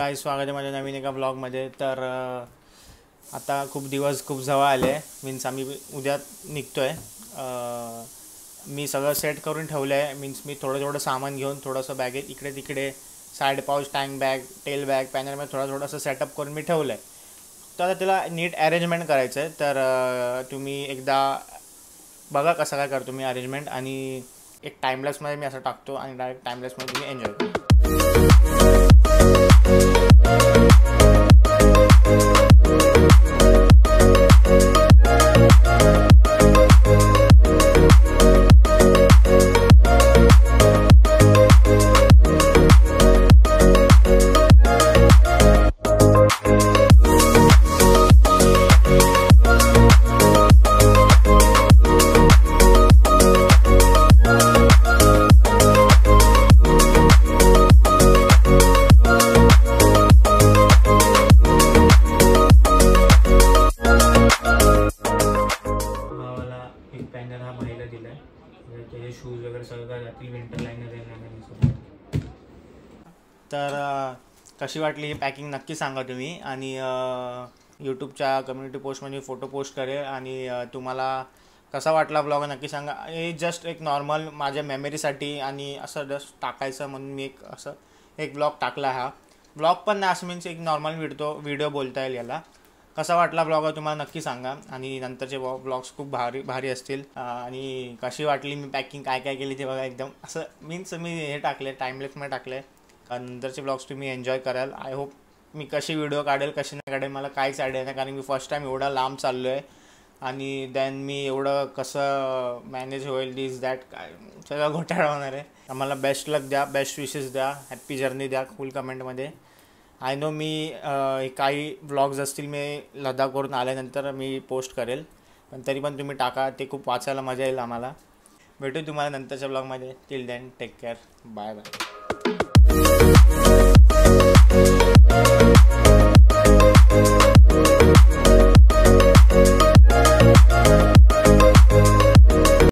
Guys, स्वागत आहे माझ्या नवीन एका ब्लॉगमध्ये। तर आता खूप दिवस खूप जवळ आले, मीन्स आम्ही उद्या निघतो आहे। मी सगळं सेट करून ठेवलं आहे, मीन्स मी थोडं सामान घेऊन थोडंसं बॅगेत इकडे तिकडे side pouch, tank bag, tail bag, पॅनरमध्ये थोडंसं सेटअप करून मी ठेवलं आहे। तर आता त्याला नीट अरेंजमेंट करायचं आहे। तर तुम्ही एकदा बघा कसं काय करतो मी अरेंजमेंट, आणि एक टाईमलेसमध्ये मी असं टाकतो आणि डायरेक्ट टाईमलेसमध्ये तुम्ही एन्जॉय करा। पॅनर हा भाईला दिला आहे, त्याचे शूज वगैरे सगळं काय जातील, विंटर लायनर आहे। तर कशी वाटली ही पॅकिंग नक्की सांगा तुम्ही, आणि यूट्यूबच्या कम्युनिटी पोस्टमध्ये फोटो पोस्ट करेल, आणि तुम्हाला कसा वाटला ब्लॉग नक्की सांगा। हे जस्ट एक नॉर्मल माझ्या मेमरीसाठी आणि असं जस्ट टाकायचं म्हणून मी एक ब्लॉग टाकला। हा ब्लॉग पण नाही, असं मीन्स एक नॉर्मल व्हिडिओ बोलता येईल याला। कसा वाटला ब्लॉग तुम्हाला नक्की सांगा, आणि नंतरचे ब्लॉग्स खूप भारी असतील। आणि कशी वाटली मी पॅकिंग काय केली ते बघा, एकदम असं मीन्स मी हे टाकले, टाईमलेसमध्ये टाकले। नंतरचे ब्लॉग्स तुम्ही एन्जॉय कराल। आय होप मी कशी व्हिडिओ काढेल कशी नाही काढेल मला काहीच आयडिया नाही, कारण मी फर्स्ट टाईम एवढा लांब चाललो आहे, आणि देन मी एवढं कसं मॅनेज होईल दिस दॅट, काय सगळं घोटाळा होणार आहे। आम्हाला बेस्ट लक द्या, बेस्ट विशेस द्या, हॅप्पी जर्नी द्या फुल कमेंटमध्ये। आय नो मी काही व्लॉग्स असतील मी लडाखवरून आल्यानंतर मी पोस्ट करेल, पण तरी पण तुम्ही टाका, ते खूप वाचायला मजा येईल आम्हाला। भेटू तुम्हाला नंतरच्या ब्लॉगमध्ये। Till then take care, bye bye.